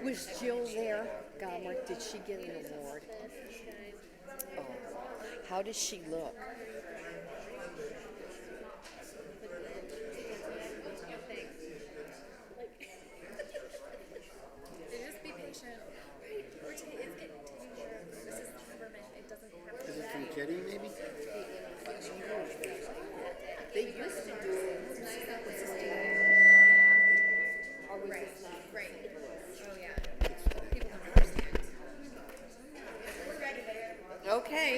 Was Jill there, Gomer? Did she get an award? Oh, how does she look? Just be patient. It's getting tamed. This is peppermint. It doesn't have to Is it from Kitty, maybe? They used to do it. Or was Right. this not? Right. Oh yeah. People don't understand. We're ready there. Okay.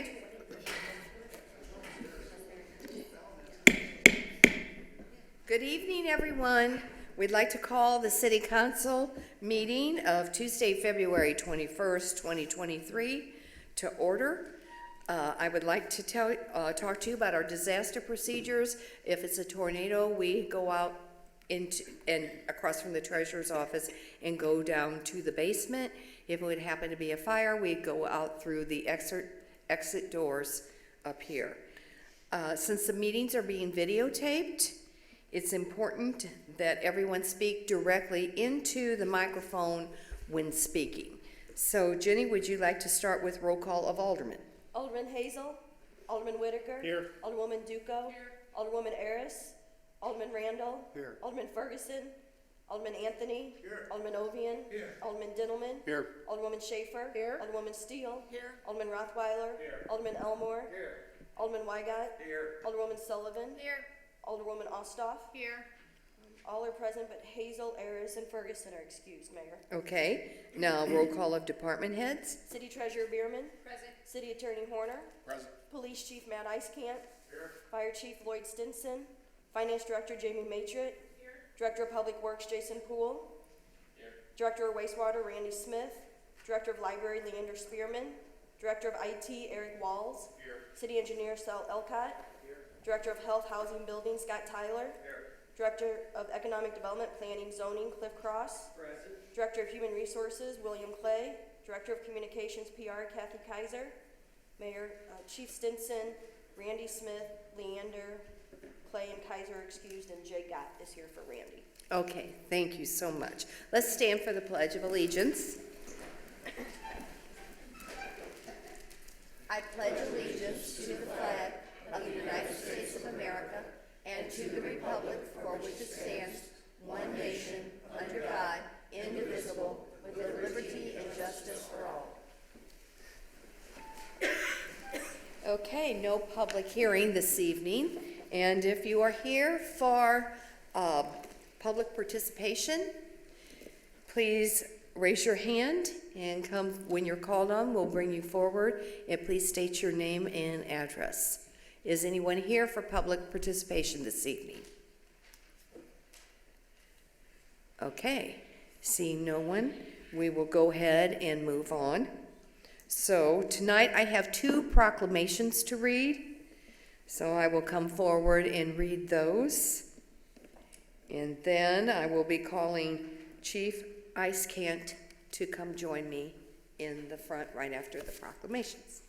Good evening, everyone. We'd like to call the City Council meeting of Tuesday, February 21st, 2023 to order. I would like to talk to you about our disaster procedures. If it's a tornado, we go out and across from the treasurer's office and go down to the basement. If it would happen to be a fire, we go out through the exit doors up here. Since the meetings are being videotaped, it's important that everyone speak directly into the microphone when speaking. So Jenny, would you like to start with roll call of aldermen? Alderman Hazel. Alderman Whitaker. Here. Alderwoman Duco. Here. Alderwoman Aris. Alderman Randall. Here. Alderman Ferguson. Alderman Anthony. Here. Alderman Ovian. Here. Alderman Dintelman. Here. Alderwoman Schaefer. Here. Alderwoman Steele. Here. Alderman Rothweiler. Here. Alderman Elmore. Here. Alderman Weigott. Here. Alderwoman Sullivan. Here. Alderwoman Ostoff. Here. All are present, but Hazel, Aris, and Ferguson are excused, Mayor. Okay, now roll call of department heads. City Treasurer Bierman. Present. City Attorney Horner. Present. Police Chief Matt Eiskamp. Here. Fire Chief Lloyd Stinson. Finance Director Jamie Matrit. Director of Public Works Jason Poole. Director of Wastewater Randy Smith. Director of Library Leander Spearman. Director of IT Eric Walls. City Engineer Sal Elcott. Director of Health, Housing, Building Scott Tyler. Director of Economic Development, Planning, Zoning Cliff Cross. Director of Human Resources William Clay. Director of Communications PR Kathy Kaiser. Mayor Chief Stinson, Randy Smith, Leander, Clay, and Kaiser are excused, and Jay Gott is here for Randy. Okay, thank you so much. Let's stand for the Pledge of Allegiance. I pledge allegiance to the flag of the United States of America and to the republic for which it stands, one nation, under God, indivisible, with liberty and justice for all. Okay, no public hearing this evening, and if you are here for public participation, please raise your hand and come when you're called on. We'll bring you forward, and please state your name and address. Is anyone here for public participation this evening? Okay, seeing no one, we will go ahead and move on. So tonight I have two proclamations to read. So I will come forward and read those. And then I will be calling Chief Eiskamp to come join me in the front right after the proclamations.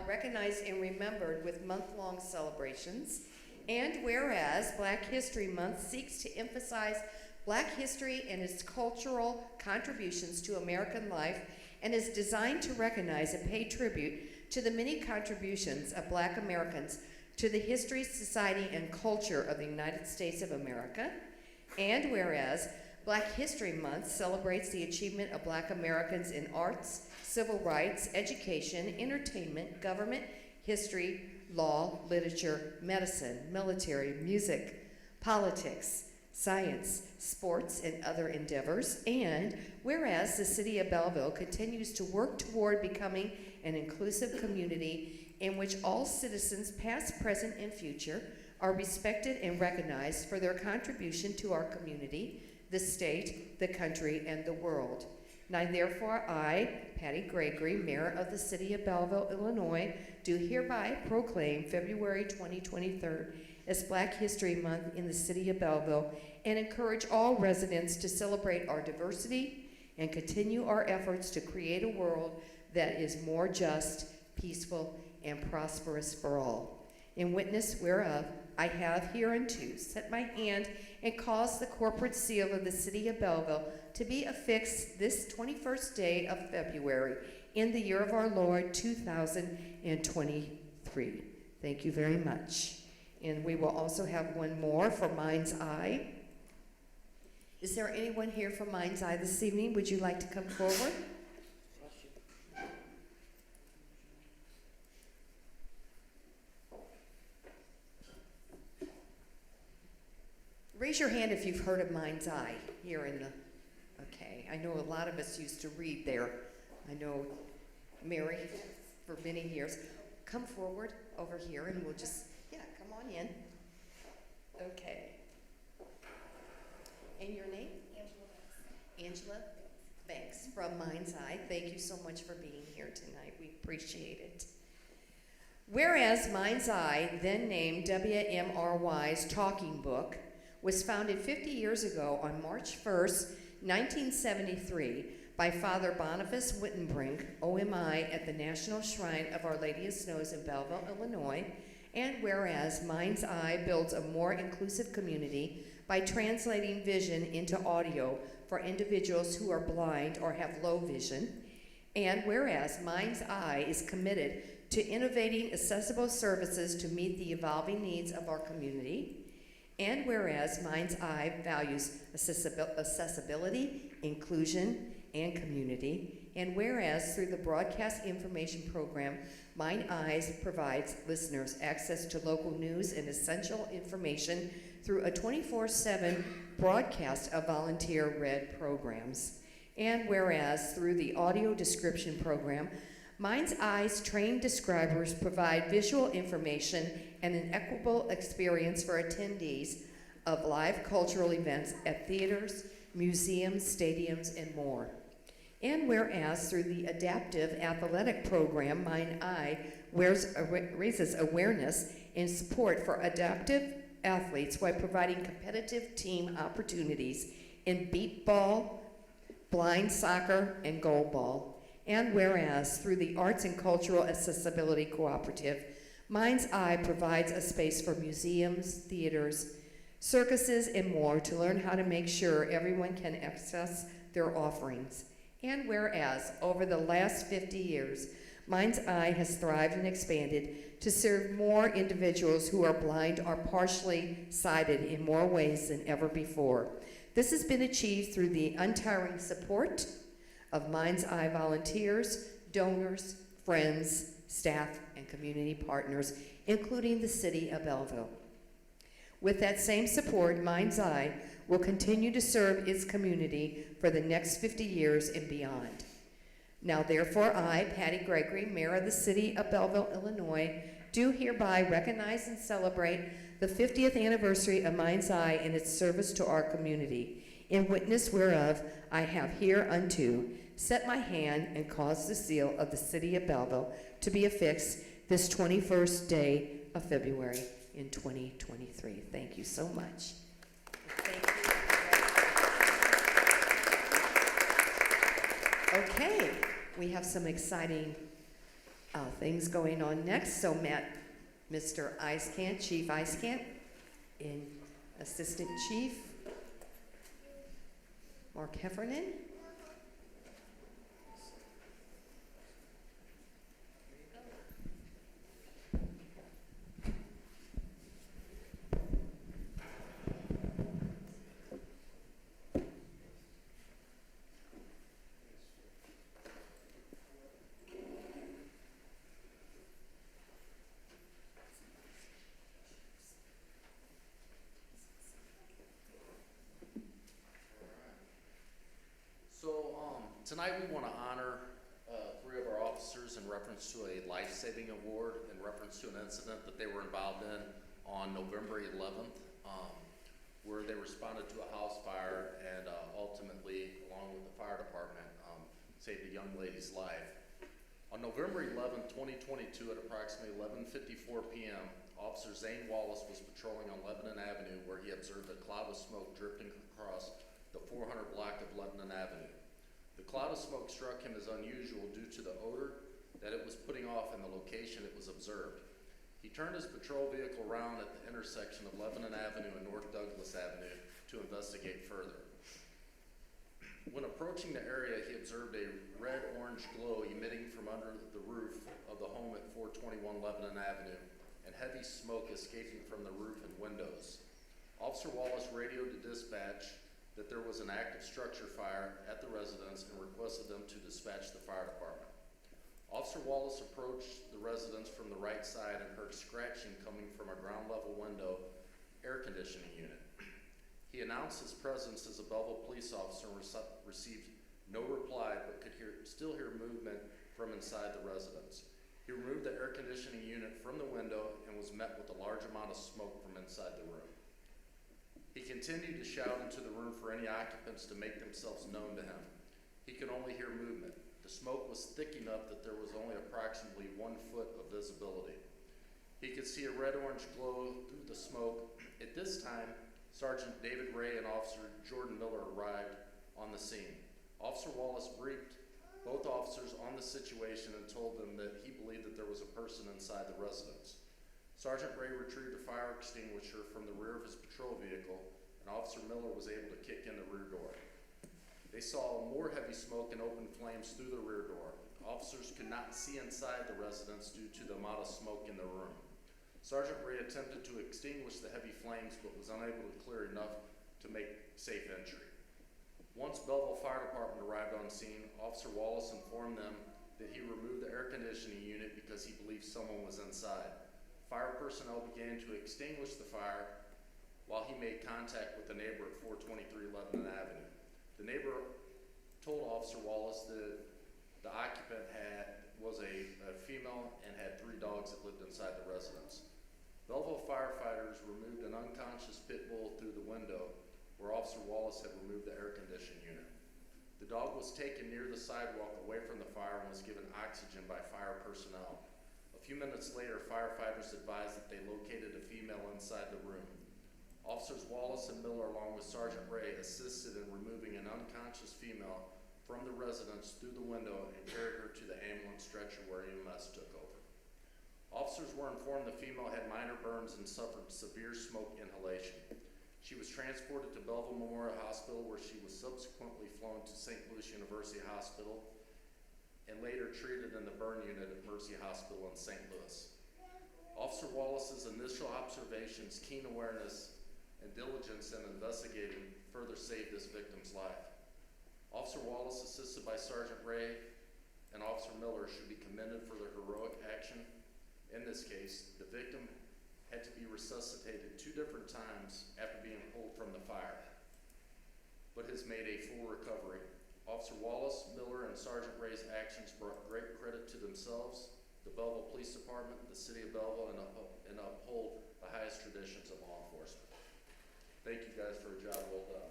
Recognized and remembered with month-long celebrations. And whereas Black History Month seeks to emphasize Black history and its cultural contributions to American life and is designed to recognize and pay tribute to the many contributions of Black Americans to the history, society, and culture of the United States of America. And whereas Black History Month celebrates the achievement of Black Americans in arts, civil rights, education, entertainment, government, history, law, literature, medicine, military, music, politics, science, sports, and other endeavors. And whereas the City of Belleville continues to work toward becoming an inclusive community in which all citizens, past, present, and future, are respected and recognized for their contribution to our community, the state, the country, and the world. Now therefore I, Patty Gregory, Mayor of the City of Belleville, Illinois, do hereby proclaim February 2023 as Black History Month in the City of Belleville and encourage all residents to celebrate our diversity and continue our efforts to create a world that is more just, peaceful, and prosperous for all. In witness whereof, I have hereunto set my hand and caused the corporate seal of the City of Belleville to be affixed this 21st day of February in the year of our Lord 2023. Thank you very much. And we will also have one more for Mind's Eye. Is there anyone here from Mind's Eye this evening? Would you like to come forward? Raise your hand if you've heard of Mind's Eye here in the, okay. I know a lot of us used to read there. I know Mary for many years. Come forward over here and we'll just, yeah, come on in. Okay. And your name? Angela Banks from Mind's Eye. Thank you so much for being here tonight. We appreciate it. Whereas Mind's Eye, then named WMRY's Talking Book, was founded 50 years ago on March 1st, 1973, by Father Boniface Wittenbrink, OMI, at the National Shrine of Our Lady of Snows in Belleville, Illinois, and whereas Mind's Eye builds a more inclusive community by translating vision into audio for individuals who are blind or have low vision, and whereas Mind's Eye is committed to innovating accessible services to meet the evolving needs of our community, and whereas Mind's Eye values accessibility, inclusion, and community, and whereas through the Broadcast Information Program, Mind Eyes provides listeners access to local news and essential information through a 24/7 broadcast of volunteer-read programs. And whereas through the audio description program, Mind's Eyes trained describers provide visual information and an equitable experience for attendees of live cultural events at theaters, museums, stadiums, and more. And whereas through the adaptive athletic program, Mind Eye raises awareness and support for adaptive athletes while providing competitive team opportunities in beat ball, blind soccer, and goalball. And whereas through the Arts and Cultural Accessibility Cooperative, Mind's Eye provides a space for museums, theaters, circuses, and more to learn how to make sure everyone can access their offerings. And whereas over the last 50 years, Mind's Eye has thrived and expanded to serve more individuals who are blind or partially sighted in more ways than ever before. This has been achieved through the untiring support of Mind's Eye volunteers, donors, friends, staff, and community partners, including the City of Belleville. With that same support, Mind's Eye will continue to serve its community for the next 50 years and beyond. Now therefore I, Patty Gregory, Mayor of the City of Belleville, Illinois, do hereby recognize and celebrate the 50th anniversary of Mind's Eye and its service to our community, in witness whereof I have hereunto set my hand and caused the seal of the City of Belleville to be affixed this 21st day of February in 2023. Thank you so much. Thank you. Okay, we have some exciting things going on next. So Mr. Eiskamp, Chief Eiskamp, and Assistant Chief Mark Heffernan. Tonight we want to honor 3 of our officers in reference to a life-saving award in reference to an incident that they were involved in on November 11th. where they responded to a house fire and ultimately, along with the fire department, saved a young lady's life. On November 11, 2022, at approximately 11:54 p.m., Officer Zane Wallace was patrolling on Lebanon Avenue where he observed a cloud of smoke drifting across the 400 block of Lebanon Avenue. The cloud of smoke struck him as unusual due to the odor that it was putting off and the location it was observed. He turned his patrol vehicle around at the intersection of Lebanon Avenue and North Douglas Avenue to investigate further. When approaching the area, he observed a red-orange glow emitting from under the roof of the home at 421 Lebanon Avenue and heavy smoke escaping from the roof and windows. Officer Wallace radioed to dispatch that there was an active structure fire at the residence and requested them to dispatch the fire department. Officer Wallace approached the residence from the right side and heard scratching coming from a ground level window air conditioning unit. He announced his presence as a Belleville police officer and received no reply, but could still hear movement from inside the residence. He removed the air conditioning unit from the window and was met with a large amount of smoke from inside the room. He continued to shout into the room for any occupants to make themselves known to him. He could only hear movement. The smoke was thick enough that there was only approximately 1 foot of visibility. He could see a red-orange glow through the smoke. At this time, Sergeant David Ray and Officer Jordan Miller arrived on the scene. Officer Wallace briefed both officers on the situation and told them that he believed that there was a person inside the residence. Sergeant Ray retrieved a fire extinguisher from the rear of his patrol vehicle, and Officer Miller was able to kick in the rear door. They saw more heavy smoke and open flames through the rear door. Officers could not see inside the residence due to the amount of smoke in the room. Sergeant Ray attempted to extinguish the heavy flames, but was unable to clear enough to make safe entry. Once Belleville Fire Department arrived on scene, Officer Wallace informed them that he removed the air conditioning unit because he believed someone was inside. Fire personnel began to extinguish the fire while he made contact with the neighbor at 423 Lebanon Avenue. The neighbor told Officer Wallace that the occupant was a female and had 3 dogs that lived inside the residence. Belleville firefighters removed an unconscious pit bull through the window where Officer Wallace had removed the air conditioning unit. The dog was taken near the sidewalk away from the fire and was given oxygen by fire personnel. A few minutes later, firefighters advised that they located a female inside the room. Officers Wallace and Miller, along with Sergeant Ray, assisted in removing an unconscious female from the residence through the window and carried her to the ambulance stretcher where EMS took over. Officers were informed the female had minor burns and suffered severe smoke inhalation. She was transported to Belleville Memorial Hospital, where she was subsequently flown to St. Louis University Hospital and later treated in the burn unit at Mercy Hospital in St. Louis. Officer Wallace's initial observations, keen awareness, and diligence in investigating further saved this victim's life. Officer Wallace, assisted by Sergeant Ray and Officer Miller, should be commended for their heroic action. In this case, the victim had to be resuscitated 2 different times after being pulled from the fire, but has made a full recovery. Officer Wallace, Miller, and Sergeant Ray's actions brought great credit to themselves, the Belleville Police Department, the City of Belleville, and uphold the highest traditions of law enforcement. Thank you guys for a job well done.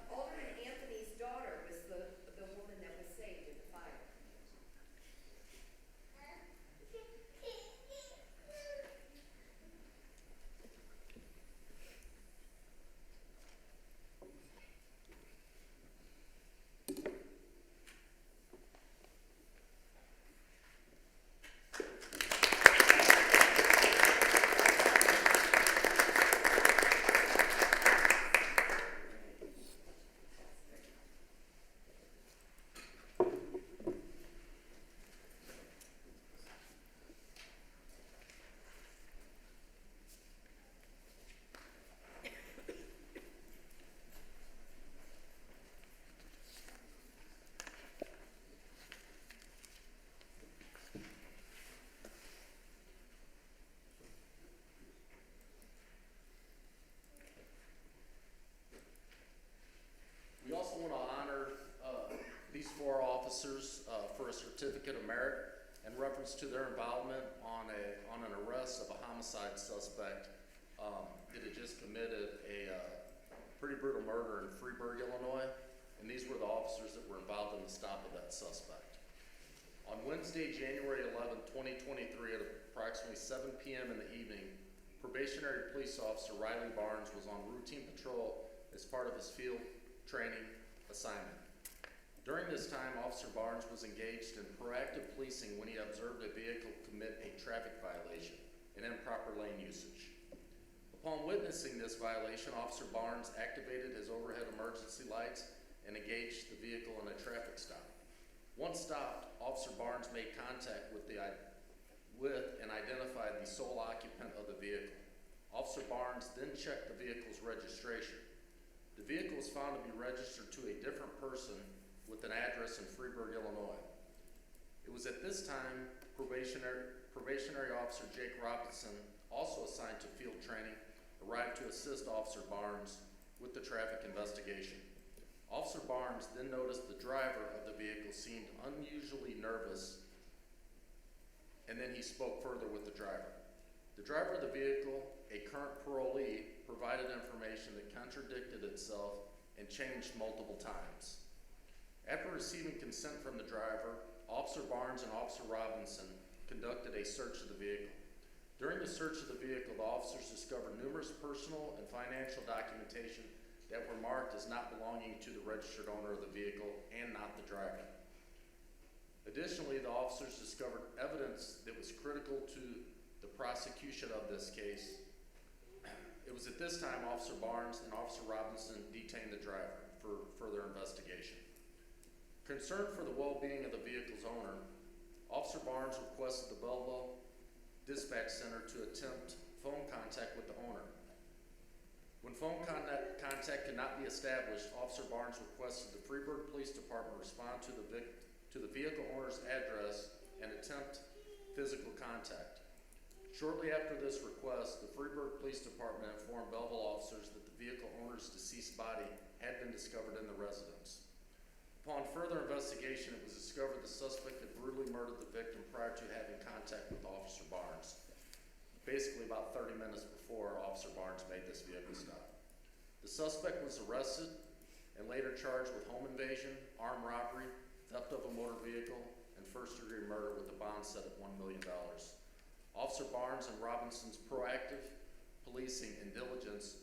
Alderman Anthony's daughter was the woman that was saved in the fire. for a certificate of merit in reference to their involvement on an arrest of a homicide suspect that had just committed a pretty brutal murder in Freeburg, Illinois, and these were the officers that were involved in the stop of that suspect. On Wednesday, January 11, 2023, at approximately 7 p.m. in the evening, probationary police officer Riley Barnes was on routine patrol as part of his field training assignment. During this time, Officer Barnes was engaged in proactive policing when he observed a vehicle commit a traffic violation and improper lane usage. Upon witnessing this violation, Officer Barnes activated his overhead emergency lights and engaged the vehicle in a traffic stop. Once stopped, Officer Barnes made contact with and identified the sole occupant of the vehicle. Officer Barnes then checked the vehicle's registration. The vehicle was found to be registered to a different person with an address in Freeburg, Illinois. It was at this time probationary officer Jake Robinson, also assigned to field training, arrived to assist Officer Barnes with the traffic investigation. Officer Barnes then noticed the driver of the vehicle seemed unusually nervous, and then he spoke further with the driver. The driver of the vehicle, a current parolee, provided information that contradicted itself and changed multiple times. After receiving consent from the driver, Officer Barnes and Officer Robinson conducted a search of the vehicle. During the search of the vehicle, the officers discovered numerous personal and financial documentation that were marked as not belonging to the registered owner of the vehicle and not the driver. Additionally, the officers discovered evidence that was critical to the prosecution of this case. It was at this time Officer Barnes and Officer Robinson detained the driver for further investigation. Concerned for the well-being of the vehicle's owner, Officer Barnes requested the Belleville Dispatch Center to attempt phone contact with the owner. When phone contact could not be established, Officer Barnes requested the Freeburg Police Department respond to the vehicle owner's address and attempt physical contact. Shortly after this request, the Freeburg Police Department informed Belleville officers that the vehicle owner's deceased body had been discovered in the residence. Upon further investigation, it was discovered the suspect had brutally murdered the victim prior to having contact with Officer Barnes, basically about 30 minutes before Officer Barnes made this vehicle stop. The suspect was arrested and later charged with home invasion, armed robbery, theft of a motor vehicle, and first-degree murder with a bond set at $1 million. Officer Barnes and Robinson's proactive policing and diligence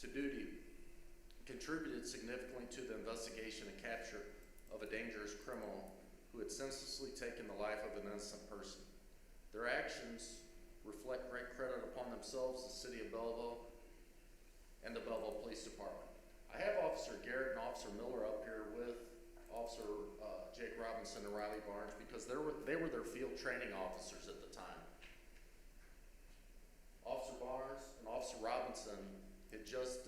to duty contributed significantly to the investigation and capture of a dangerous criminal who had senselessly taken the life of an innocent person. Their actions reflect great credit upon themselves, the City of Belleville, and the Belleville Police Department. I have Officer Garrett and Officer Miller up here with Officer Jake Robinson and Riley Barnes because they were their field training officers at the time. Officer Barnes and Officer Robinson had just,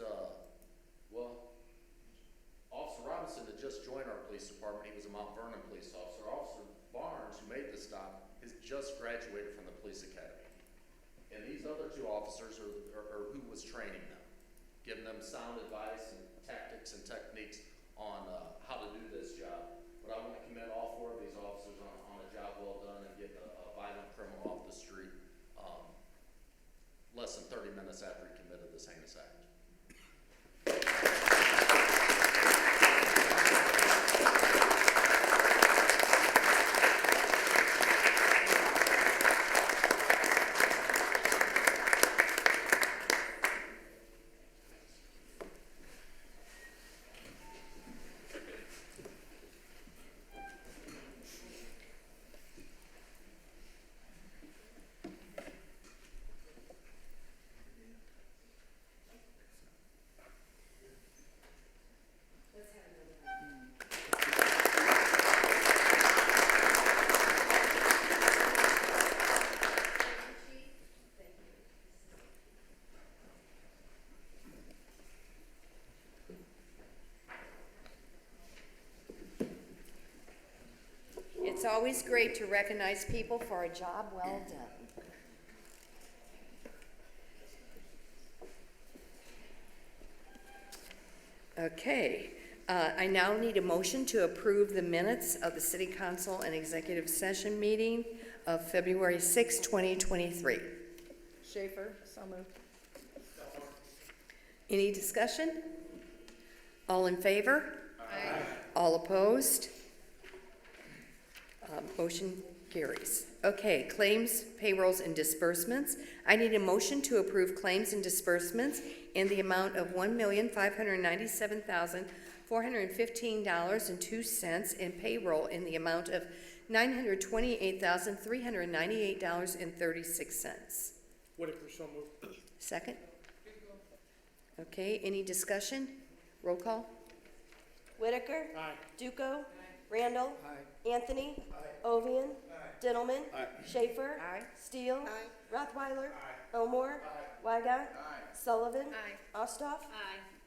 Officer Robinson had just joined our police department. He was a Mount Vernon police officer. Officer Barnes, who made the stop, has just graduated from the police academy. And these other two officers are who was training them, giving them sound advice and tactics and techniques on how to do this job. But I want to commend all four of these officers on a job well done and getting a violent criminal off the street less than 30 minutes after he committed this heinous act. It's always great to recognize people for a job well done. Okay, I now need a motion to approve the minutes of the City Council and Executive Session meeting of February 6, 2023. Schaefer, so moved. Any discussion? All in favor? Aye. All opposed? Motion carries. Okay, claims, payrolls, and disbursements. I need a motion to approve claims and disbursements in the amount of $1,597,415.02 and payroll in the amount of $928,398.36. Whitaker, so moved. Second? Okay, any discussion? Roll call? Whitaker. Aye. Duco. Randall. Anthony. Ovian. Dintelman. Schaefer. Steele. Rothweiler. Elmore. Weigott. Sullivan. Ostoff.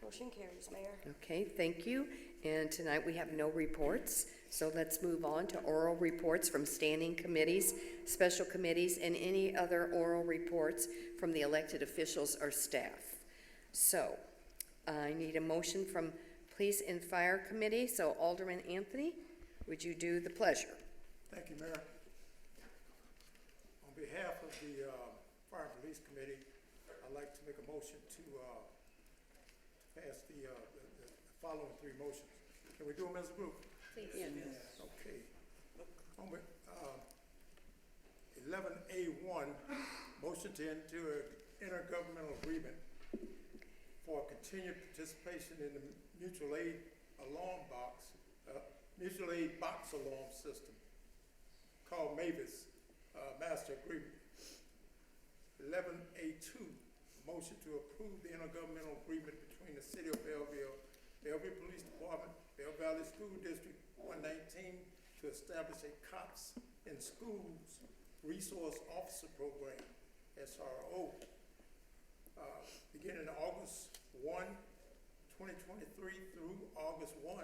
Motion carries, Mayor. Okay, thank you. And tonight we have no reports, so let's move on to oral reports from standing committees, special committees, and any other oral reports from the elected officials or staff. So, I need a motion from Police and Fire Committee. So Alderman Anthony, would you do the pleasure? Thank you, Mayor. On behalf of the Fire and Police Committee, I'd like to make a motion to pass the following three motions. Can we do them as a group? Please. Okay. On with 11A1, motion to enter an intergovernmental agreement for continued participation in the mutual aid box alarm system called MAVIS Master Agreement. 11A2, motion to approve the intergovernmental agreement between the City of Belleville, Belleville Police Department, Bell Valley School District 119 to establish a COPS in Schools Resource Officer Program, SRO, beginning August 1, 2023 through August 1,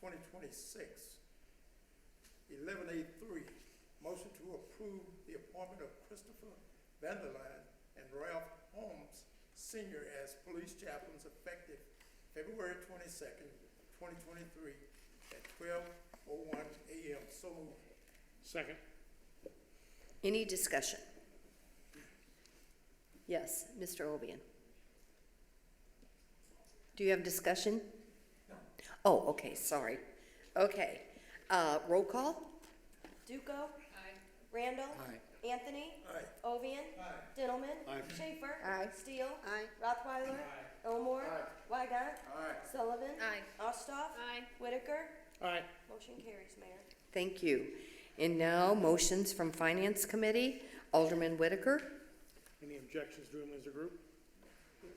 2026. 11A3, motion to approve the appointment of Christopher Vanderline and Ralph Holmes Sr. as police chaplains effective February 22nd, 2023 at 12:01 a.m. So moved. Second. Any discussion? Yes, Mr. Ovian. Do you have discussion? No. Oh, okay, sorry. Okay, roll call? Duco. Randall. Anthony. Ovian. Dintelman. Schaefer. Steele. Rothweiler. Elmore. Weigott. Sullivan. Ostoff. Whitaker. Aye. Motion carries, Mayor. Thank you. And now, motions from Finance Committee. Alderman Whitaker. Any objections to them as a group? Okay.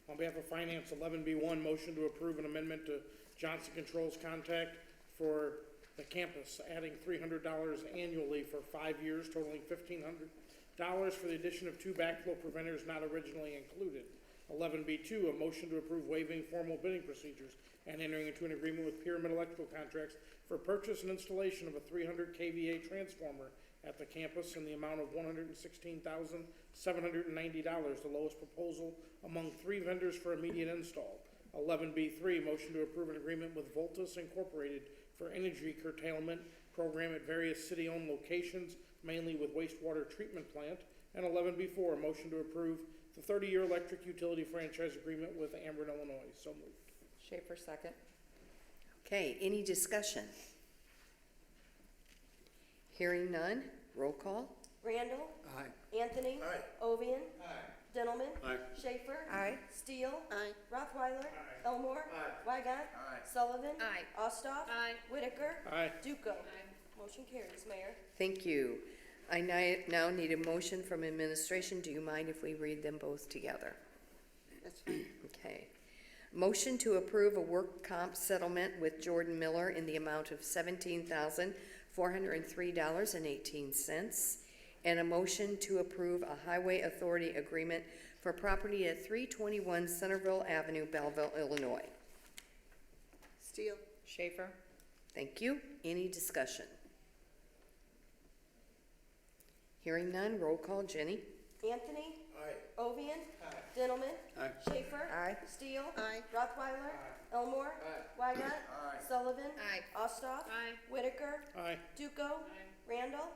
On behalf of Finance, 11B1, motion to approve an amendment to Johnson Controls contract for the campus, adding $300 annually for 5 years, totaling $1,500 for the addition of 2 backflow preventers not originally included. 11B2, a motion to approve waiving formal bidding procedures and entering into an agreement with Pyramid Electrical Contracts for purchase and installation of a 300 kVA transformer at the campus in the amount of $116,790, the lowest proposal among 3 vendors for immediate install. 11B3, motion to approve an agreement with Voltus Incorporated for energy curtailment program at various city-owned locations, mainly with wastewater treatment plant. And 11B4, a motion to approve the 30-year electric utility franchise agreement with Ameren, Illinois. So moved. Schaefer, second. Okay, any discussion? Hearing none, roll call? Randall. Anthony. Ovian. Dintelman. Schaefer. Steele. Rothweiler. Elmore. Weigott. Sullivan. Ostoff. Whitaker. Aye. Duco. Motion carries, Mayor. Thank you. I now need a motion from administration. Do you mind if we read them both together? That's fine. Okay. Motion to approve a work comp settlement with Jordan Miller in the amount of $17,403.18. And a motion to approve a highway authority agreement for property at 321 Centerville Avenue, Belleville, Illinois. Steele. Schaefer. Thank you. Any discussion? Hearing none, roll call. Jenny? Anthony. Ovian. Dintelman. Schaefer. Aye. Steele. Aye. Rothweiler. Elmore. Weigant. Sullivan. Ostoff. Whitaker. Aye. Duco. Randall.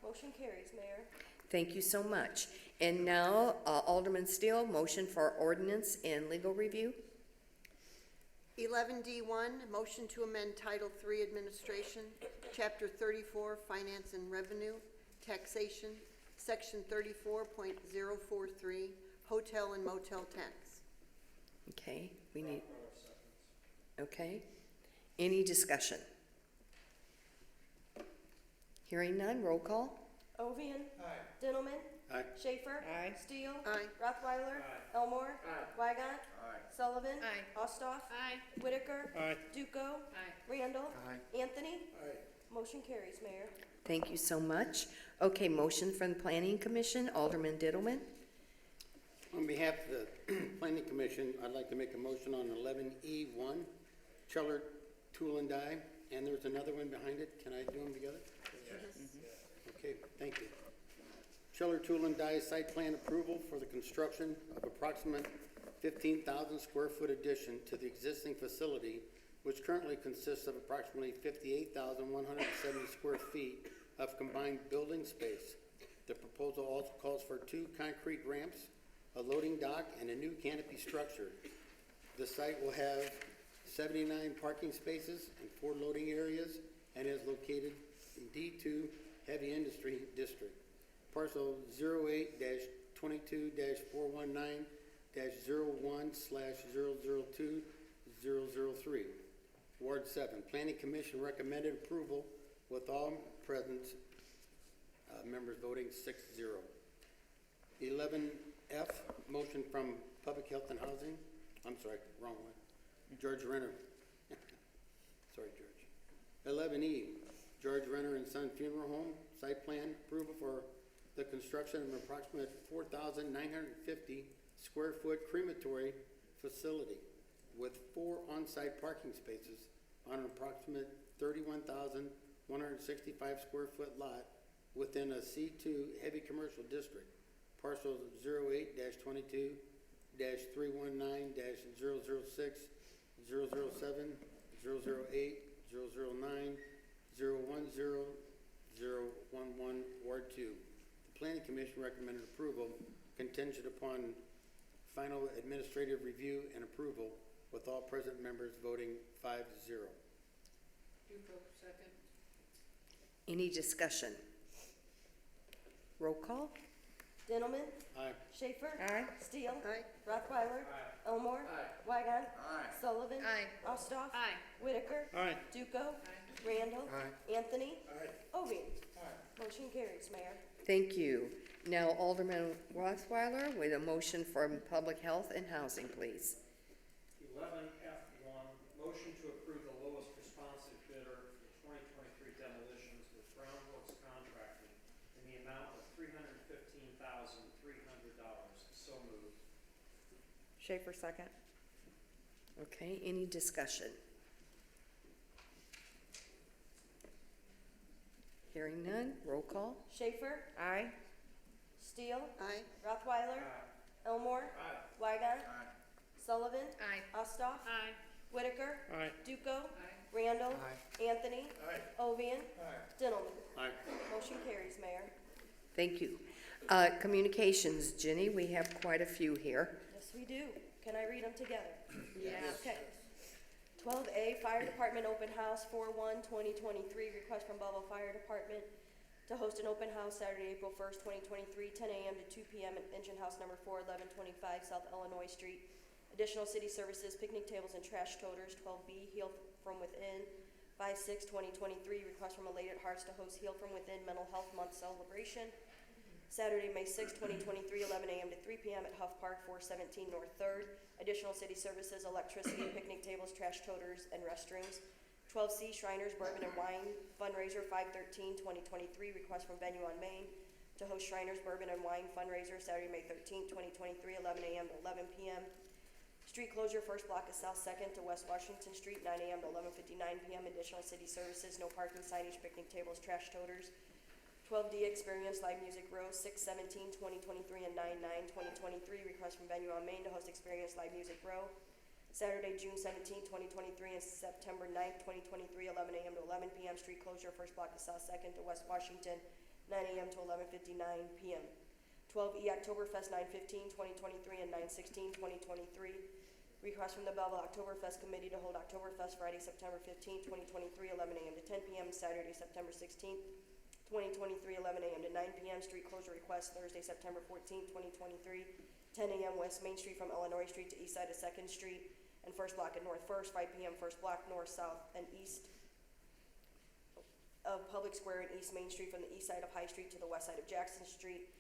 Motion carries, Mayor. Thank you so much. And now, Alderman Steele, motion for ordinance and legal review. 11D1, motion to amend Title III Administration, Chapter 34, Finance and Revenue, Taxation, Section 34.043, Hotel and Motel Tax. Okay, we need. Okay. Any discussion? Hearing none, roll call. Ovian. Dintelman. Schaefer. Aye. Steele. Aye. Rothweiler. Elmore. Weigant. Sullivan. Ostoff. Whitaker. Aye. Duco. Randall. Anthony. Motion carries, Mayor. Thank you so much. Okay, motion from the Planning Commission, Alderman Diddleman. On behalf of the Planning Commission, I'd like to make a motion on 11E1, Cheller Tool and Die, and there's another one behind it. Can I do them together? Okay, thank you. Cheller Tool and Die site plan approval for the construction of approximate 15,000 square foot addition to the existing facility, which currently consists of approximately 58,170 square feet of combined building space. The proposal also calls for 2 concrete ramps, a loading dock, and a new canopy structure. The site will have 79 parking spaces and 4 loading areas and is located in D2 Heavy Industry District. Parcel 08-22-419-01/002-003. Ward 7. Planning Commission recommended approval with all present members voting 6-0. 11F, motion from Public Health and Housing. I'm sorry, wrong one. George Renner. Sorry, George. 11E, George Renner and Son Funeral Home, site plan approval for the construction of an approximate 4,950 square foot crematory facility with 4 on-site parking spaces on an approximate 31,165 square foot lot within a C2 heavy commercial district. Parcels 08-22-319-006, 007, 008, 009, 010, 011, Ward 2. The Planning Commission recommended approval contingent upon final administrative review and approval with all present members voting 5-0. Any discussion? Roll call. Dintelman. Aye. Schaefer. Aye. Steele. Aye. Rothweiler. Elmore. Weigant. Sullivan. Ostoff. Whitaker. Aye. Duco. Randall. Anthony. Ovian. Motion carries, Mayor. Thank you. Now Alderman Rothweiler with a motion from Public Health and Housing, please. 11F1, motion to approve the lowest responsive bidder for the 2023 demolitions with Groundworks Contracting in the amount of $315,300. So moved. Schaefer, second. Okay, any discussion? Hearing none, roll call. Schaefer. Aye. Steele. Aye. Rothweiler. Elmore. Weigant. Sullivan. Ostoff. Whitaker. Aye. Duco. Randall. Anthony. Ovian. Dintelman. Aye. Motion carries, Mayor. Thank you. Communications, Jenny, we have quite a few here. Yes, we do. Can I read them together? Yes. Okay. 12A, Fire Department Open House 4/1/2023, request from Belleville Fire Department to host an open house Saturday, April 1st, 2023, 10 a.m. to 2 p.m. at Engine House number 4, 1125 South Illinois Street. Additional city services, picnic tables and trash toters. 12B, Heal from Within 5/6/2023, request from Elated Hearts to host Heal from Within Mental Health Month celebration. Saturday, May 6, 2023, 11 a.m. to 3 p.m. at Huff Park, 417 North 3rd. Additional city services, electricity, picnic tables, trash toters, and restrooms. 12C, Shriners Bourbon and Wine fundraiser, 5/13/2023, request from Venue on Main to host Shriners Bourbon and Wine fundraiser Saturday, May 13, 2023, 11 a.m. to 11 p.m. Street closure, first block of South 2nd to West Washington Street, 9 a.m. to 11:59 p.m. Additional city services, no parking signage, picnic tables, trash toters. 12D, Experience Live Music Row, 6/17/2023 and 9/9/2023. Request from Venue on Main to host Experience Live Music Row, Saturday, June 17, 2023, and September 9th, 2023, 11 a.m. to 11 p.m. Street closure, first block to South Second to West Washington, 9 a.m. to 11:59 p.m. 12E, Oktoberfest, 9/15/2023 and 9/16/2023. Request from the Belleville Oktoberfest Committee to hold Oktoberfest Friday, September 15, 2023, 11 a.m. to 10 p.m. Saturday, September 16, 2023, 11 a.m. to 9 p.m. Street closure request Thursday, September 14, 2023, 10 a.m. West Main Street from Illinois Street to east side of Second Street and first block at North First, 5 p.m. first block north, south, and east of Public Square and East Main Street from the east side of High Street to the west side of Jackson Street.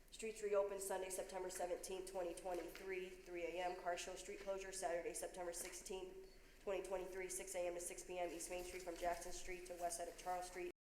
Streets reopened Sunday, September 17, 2023, 3 a.m. Car show street closure Saturday, September 16, 2023, 6 a.m. to 6 p.m. East Main Street from Jackson Street to west side of Charles Street